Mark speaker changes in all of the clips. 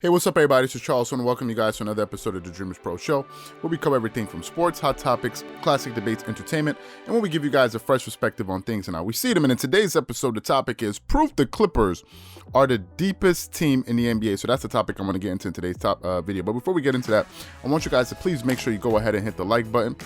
Speaker 1: Hey, what's up, everybody? This is Charles, and welcome you guys to another episode of the Dreamerspro Show, where we cover everything from sports, hot topics, classic debates, entertainment, and where we give you guys a fresh perspective on things and how we see them. And in today's episode, the topic is proof the Clippers are the deepest team in the NBA. So that's the topic I'm going to get into in today's video. But before we get into that, I want you guys to please make sure you go ahead and hit the like button,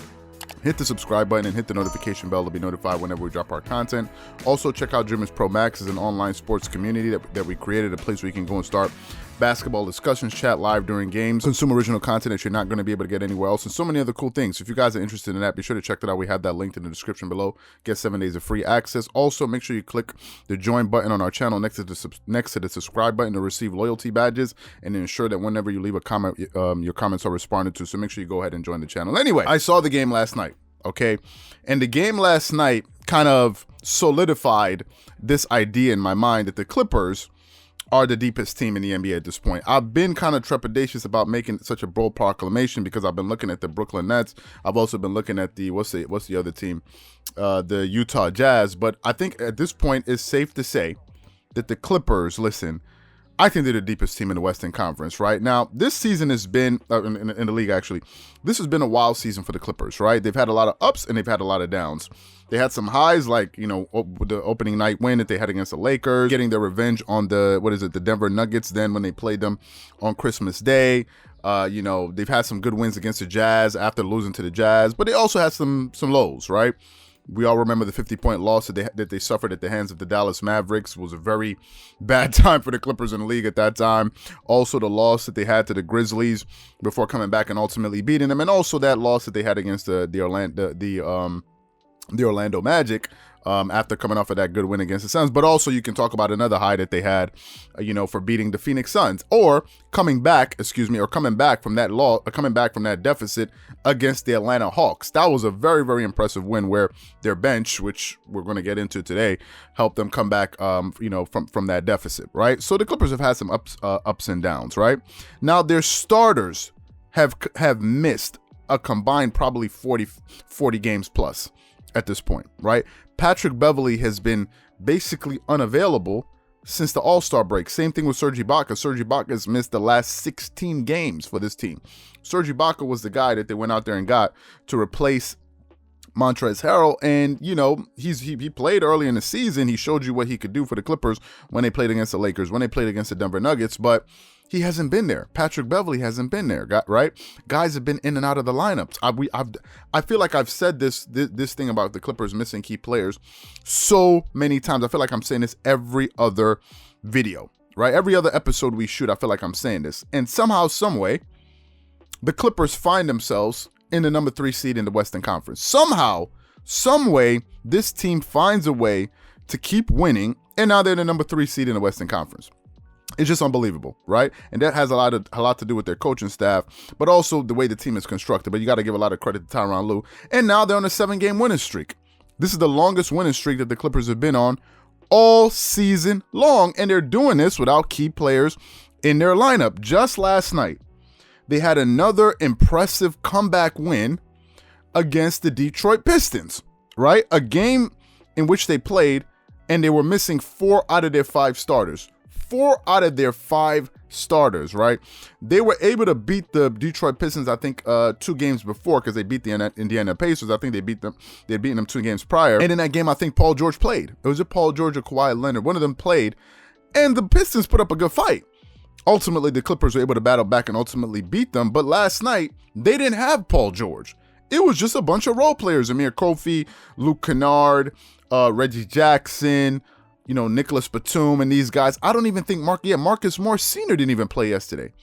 Speaker 1: hit the subscribe button, and hit the notification bell to be notified whenever we drop our content. Also, check out Dreamerspro Max. Is an online sports community that we created, a place where you can go and start basketball discussions, chat live during games, consume original content that you're not going to be able to get anywhere else, and so many other cool things. If you guys are interested in that, be sure to check that out. We have that linked in the description below. Get 7 days of free access. Also, make sure you click the join button on our channel next to the subscribe button to receive loyalty badges and ensure that whenever you leave a comment, your comments are responded to. So make sure you go ahead and join the channel. Anyway, I saw the game last night. Okay, and the game last night kind of solidified this idea in my mind that the Clippers are the deepest team in the NBA at this point. I've been kind of trepidatious about making such a bold proclamation because I've been looking at the Brooklyn Nets. I've also been looking at the what's the other team, the Utah Jazz. But I think at this point it's safe to say that the Clippers, listen, I think they're the deepest team in the Western Conference right now. This season has been in the league, actually. This has been a wild season for the Clippers, right? They've had a lot of ups and they've had a lot of downs. They had some highs, like, you know, the opening night win that they had against the Lakers, getting their revenge on the Denver Nuggets then when they played them on Christmas Day. You know, they've had some good wins against the Jazz after losing to the Jazz, but they also had some lows, right? We all remember the 50-point loss that they suffered at the hands of the Dallas Mavericks. It was a very bad time for the Clippers in the league at that time. Also, the loss that they had to the Grizzlies before coming back and ultimately beating them, and also that loss that they had against the Orlando Magic after coming off of that good win against the Suns. But also you can talk about another high that they had, you know, for beating the Phoenix Suns, or coming back from that loss, coming back from that deficit against the Atlanta Hawks. That was a very, very impressive win where their bench, which we're going to get into today, helped them come back, you know, from that deficit, right? So the Clippers have had some ups and downs, right? Now their starters have missed a combined probably 40 games plus at this point, right? Patrick Beverley has been basically unavailable since the All-Star break. Same thing with Serge Ibaka. Serge Ibaka has missed the last 16 games for this team. Serge Ibaka was the guy that they went out there and got to replace Montrezl Harrell, and you know, he played early in the season. He showed you what he could do for the Clippers when they played against the Lakers, when they played against the Denver Nuggets, but he hasn't been there. Patrick Beverley hasn't been there, right? Guys have been in and out of the lineups. I feel like I've said this thing about the Clippers missing key players so many times. I feel like I'm saying this every other video, right? Every other episode we shoot, I feel like I'm saying this. And somehow, some way, the Clippers find themselves in the number 3 seed in the Western Conference. Somehow, some way, this team finds a way to keep winning, and now they're the number 3 seed in the Western Conference. It's just unbelievable, right? And that has a lot to do with their coaching staff, but also the way the team is constructed. But you got to give a lot of credit to Tyronn Lue. And now they're on a 7-game winning streak. This is the longest winning streak that the Clippers have been on all season long, and they're doing this without key players in their lineup. Just last night, they had another impressive comeback win against the Detroit Pistons, right? A game in which they played and they were missing 4 out of their 5 starters. 4 out of their 5 starters, right? They were able to beat the Detroit Pistons, I think, 2 games before, because they beat the Indiana Pacers. I think they'd beaten them 2 games prior. And in that game, I think Paul George played. It was a Paul George or Kawhi Leonard. One of them played, and the Pistons put up a good fight. Ultimately, the Clippers were able to battle back and ultimately beat them. But last night, they didn't have Paul George. It was just a bunch of role players. Amir Kofi, Luke Kennard, Reggie Jackson, you know, Nicholas Batum, and these guys. I don't even think Marcus Morris Sr. didn't even play yesterday.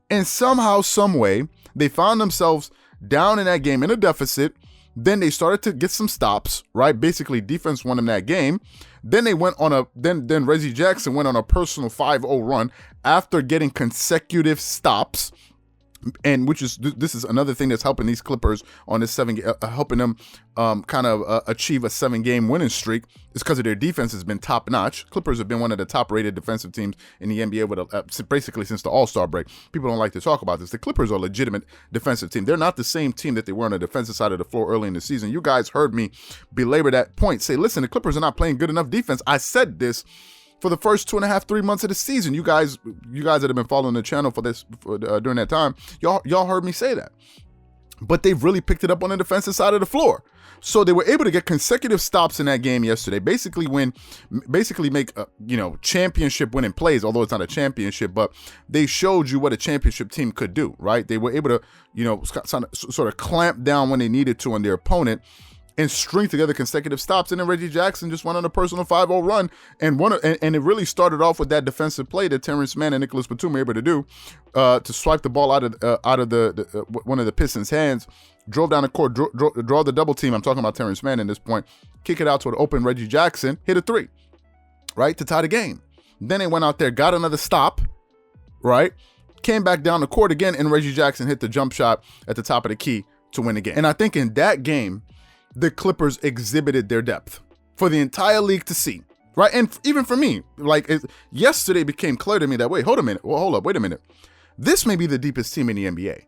Speaker 1: And somehow, some way, they found themselves down in that game in a deficit. Then they started to get some stops, right? Basically, defense won them that game. Then they went on then Reggie Jackson went on a personal 5-0 run after getting consecutive stops. And this is another thing that's helping these Clippers on this helping them achieve a 7-game winning streak, is because of their defense has been top notch. Clippers have been one of the top rated defensive teams in the NBA basically since the All-Star break. People don't like to talk about this. The Clippers are a legitimate defensive team. They're not the same team that they were on the defensive side of the floor early in the season. You guys heard me belabor that point. Say, listen, the Clippers are not playing good enough defense. I said this for the first 2.5, 3 months of the season. You guys that have been following the channel for this during that time, y'all heard me say that. But they've really picked it up on the defensive side of the floor. So they were able to get consecutive stops in that game yesterday. Basically make championship winning plays. Although it's not a championship, but they showed you what a championship team could do, right? They were able to sort of clamp down when they needed to on their opponent and string together consecutive stops. And then Reggie Jackson just went on a personal 5-0 run, and it really started off with that defensive play that Terrence Mann and Nicholas Batum were able to do to swipe the ball out of one of the Pistons' hands, drove down the court, draw the double team. I'm talking about Terrence Mann at this point. Kick it out to an open Reggie Jackson, hit a three, right, to tie the game. Then they went out there, got another stop, right, came back down the court again, and Reggie Jackson hit the jump shot at the top of the key to win the game. And I think in that game, the Clippers exhibited their depth for the entire league to see, right? And even for me, yesterday became clear to me that, wait a minute. This may be the deepest team in the NBA.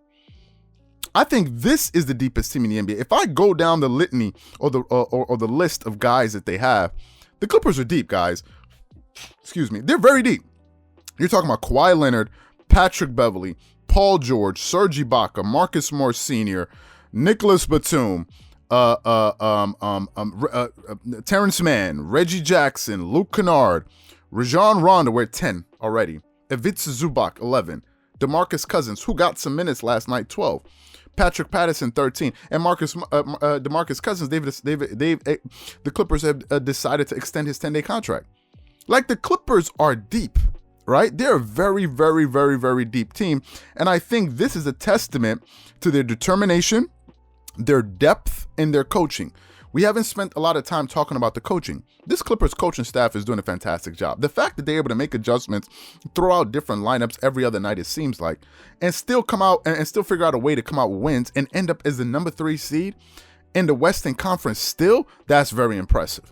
Speaker 1: I think this is the deepest team in the NBA. If I go down the litany or the list of guys that they have, the Clippers are deep, guys. Excuse me. They're very deep. You're talking about Kawhi Leonard, Patrick Beverley, Paul George, Serge Ibaka, Marcus Morris Sr., Nicholas Batum, Terrence Mann, Reggie Jackson, Luke Kennard, Rajon Rondo, we're at 10 already. Ivica Zubac, 11. DeMarcus Cousins, who got some minutes last night, 12. Patrick Patterson, 13. And DeMarcus Cousins, the Clippers have decided to extend his 10-day contract. Like, the Clippers are deep, right? They're a very, very, very, very deep team. And I think this is a testament to their determination, their depth, and their coaching. We haven't spent a lot of time talking about the coaching. This Clippers coaching staff is doing a fantastic job. The fact that they're able to make adjustments, throw out different lineups every other night, it seems like, and still come out and still figure out a way to come out with wins and end up as the number 3 seed in the Western Conference still, that's very impressive,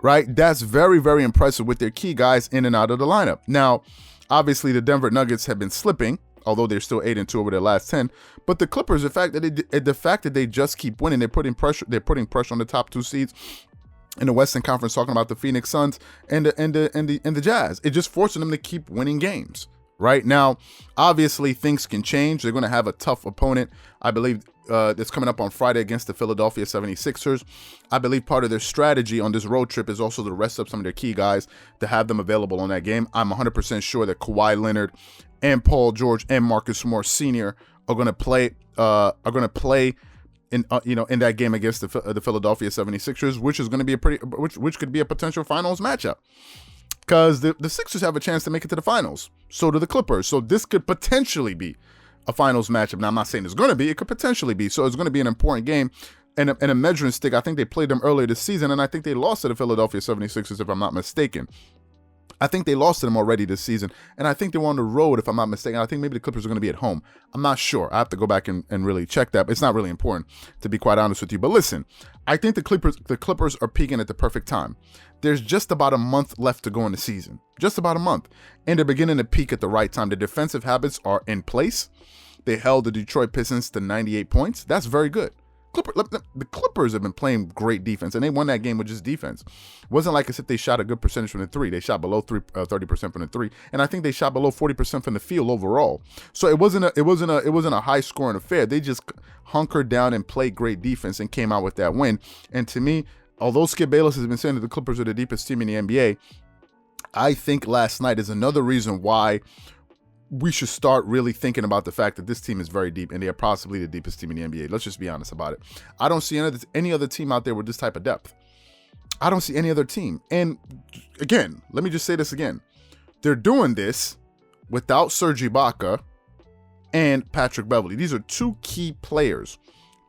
Speaker 1: right? That's very, very impressive with their key guys in and out of the lineup. Now, obviously, the Denver Nuggets have been slipping, although they're still 8-2 over their last 10. But the Clippers, the fact that they just keep winning, they're putting pressure on the top 2 seeds in the Western Conference, talking about the Phoenix Suns and the Jazz. It just forcing them to keep winning games. Right now, obviously things can change. They're going to have a tough opponent, I believe, that's coming up on Friday against the Philadelphia 76ers. I believe part of their strategy on this road trip is also to rest up some of their key guys to have them available on that game. I'm 100% sure that Kawhi Leonard and Paul George and Marcus Morris Sr. are going to play in that game against the Philadelphia 76ers, which is going to be which could be a potential finals matchup. Because the Sixers have a chance to make it to the finals. So do the Clippers. So this could potentially be a finals matchup. Now, I'm not saying it's going to be. It could potentially be. So it's going to be an important game and a measuring stick. I think they played them earlier this season, and I think they lost to the Philadelphia 76ers, if I'm not mistaken. I think they lost to them already this season, and I think they were on the road, if I'm not mistaken. I think maybe the Clippers are going to be at home. I'm not sure. I have to go back and really check that. But it's not really important, to be quite honest with you. But listen, I think the Clippers are peaking at the perfect time. There's just about a month left to go in the season. Just about a month. And they're beginning to peak at the right time. The defensive habits are in place. They held the Detroit Pistons to 98 points. That's very good. The Clippers have been playing great defense, and they won that game with just defense. It wasn't like as if they shot a good percentage from the three. They shot below 30% from the three, and I think they shot below 40% from the field overall. So it wasn't a high scoring affair. They just hunkered down and played great defense and came out with that win. And to me, although Skip Bayless has been saying that the Clippers are the deepest team in the NBA, I think last night is another reason why we should start really thinking about the fact that this team is very deep and they are possibly the deepest team in the NBA. Let's just be honest about it. I don't see any other team out there with this type of depth. I don't see any other team. And again, let me just say this again. They're doing this without Serge Ibaka and Patrick Beverley. These are two key players,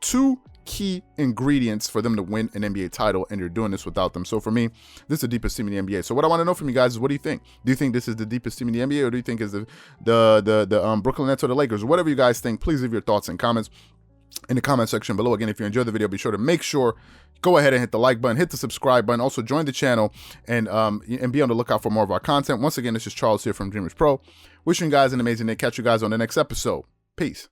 Speaker 1: two key ingredients for them to win an NBA title, and you're doing this without them. So for me, this is the deepest team in the NBA. So what I want to know from you guys is, what do you think? Do you think this is the deepest team in the NBA, or do you think is the Brooklyn Nets or the Lakers? Whatever you guys think, please leave your thoughts and comments in the comment section below. Again, if you enjoyed the video, be sure to make sure go ahead and hit the like button, hit the subscribe button, also join the channel and be on the lookout for more of our content. Once again, this is Charles here from Dreamerspro. Wishing you guys an amazing day. Catch you guys on the next episode. Peace.